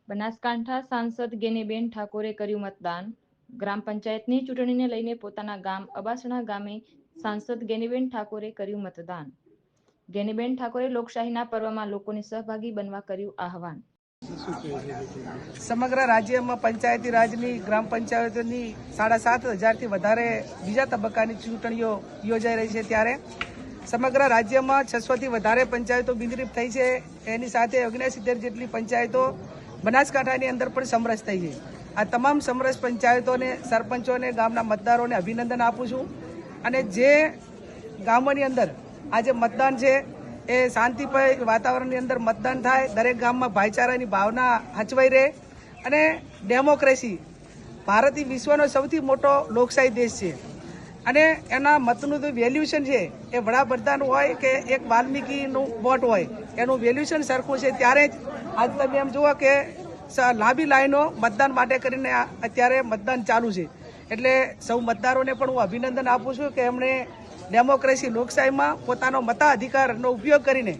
બનાસકાંઠા સાંસદ ગેનીબેન ઠાકોરે કર્યું મતદાન. ગ્રામ પંચાયતની ચૂંટણીને લઈને પોતાના ગામ અબાસણા ગામે સાંસદ ગેનીબેન ઠાકોરે કર્યું મતદાન. ગેનીબેન ઠાકોરે લોકશાહીના પર્વમાં લોકોને સહભાગી બનવા કર્યું આહવાન. સમગ્ર રાજ્યમાં પંચાયતી રાજની ગ્રામ પંચાયતોની 7,500થી વધારે બીજા તબક્કાની ચૂંટણીઓ યોજાઈ રહી છે, ત્યારે સમગ્ર રાજ્યમાં 600થી વધારે પંચાયતો બિનહરીફ થઈ છે. એની સાથે 69 જેટલી પંચાયતો બનાસકાંઠાની અંદર પણ સમરસ થઈ છે. આ તમામ સમરસ પંચાયતોને, સરપંચોને, ગામના મતદારોને અભિનંદન આપું છું. અને જે ગામોની અંદર આજે મતદાન છે એ શાંતિમય વાતાવરણની અંદર મતદાન થાય, દરેક ગામમાં ભાઈચારાની ભાવના હચવાઈ રહે અને ડેમોક્રેસી, ભારત વિશ્વનો સૌથી મોટો લોકશાહી દેશ છે અને એના મતનું જે વેલ્યુશન છે એ વડાપ્રધાન હોય કે એક વાલ્મીકીનું વોટ હોય એનું વેલ્યુશન સરખું છે. ત્યારે જ આજ તમે એમ જુઓ કે લાંબી લાઈનો મતદાન માટે કરીને અત્યારે મતદાન ચાલુ છે. એટલે સૌ મતદારોને પણ હું અભિનંદન આપું છું કે એમણે ડેમોક્રેસી લોકશાહીમાં પોતાનો મતાધિકારનો ઉપયોગ કરીને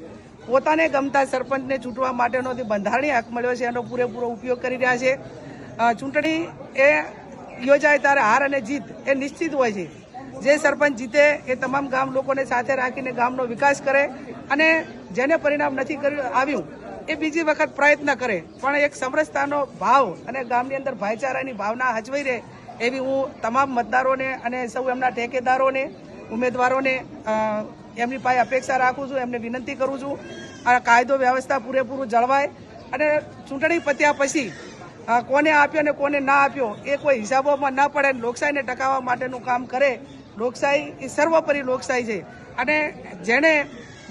પોતાને ગમતા સરપંચને ચૂંટવા માટેનો જે બંધારણીય હક મળ્યો છે એનો પૂરેપૂરો ઉપયોગ કરી રહ્યા છે. ચૂંટણી એ યોજાય ત્યારે હાર અને જીત એ નિશ્ચિત હોય છે. જે સરપંચ જીતે એ તમામ ગામ લોકોને સાથે રાખીને ગામનો વિકાસ કરે અને જેને પરિણામ નથી આવ્યું એ બીજી વખત પ્રયત્ન કરે, પણ એક સમરસતાનો ભાવ અને ગામની અંદર ભાઈચારાની ભાવના હચવાઈ રહે એવી હું તમામ મતદારોને અને સૌ એમના ઠેકેદારોને, ઉમેદવારોને એમની પાસે અપેક્ષા રાખું છું, એમને વિનંતી કરું છું. આ કાયદો વ્યવસ્થા પૂરેપૂરું જળવાય અને ચૂંટણી પત્યા પછી કોને આપ્યો અને કોને ના આપ્યો એ કોઈ હિસાબોમાં ના પડે. લોકશાહીને ટકાવવા માટેનું કામ કરે. લોકશાહી એ સર્વોપરી લોકશાહી છે અને જેણે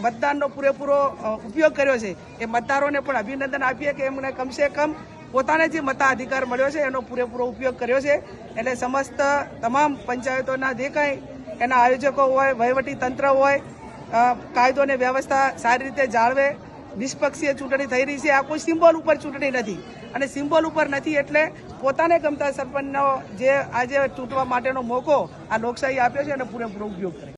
મતદાનનો પૂરેપૂરો ઉપયોગ કર્યો છે એ મતદારોને પણ અભિનંદન આપીએ કે એમણે કમસે કમ પોતાને જે મતાધિકાર મળ્યો છે એનો પૂરેપૂરો ઉપયોગ કર્યો છે. એટલે સમસ્ત તમામ પંચાયતોના જે કાંઈ એના આયોજકો હોય, વહીવટી તંત્ર હોય, કાયદો અને વ્યવસ્થા સારી રીતે જાળવે. નિષ્પક્ષીય ચૂંટણી થઈ રહી છે. આ કોઈ સિમ્બોલ ઉપર ચૂંટણી નથી અને સિમ્બોલ ઉપર નથી એટલે પોતાને ગમતા સરપંચનો જે આજે ચૂંટવા માટેનો મોકો આ લોકશાહી આપ્યો છે એનો પૂરેપૂરો ઉપયોગ કરે.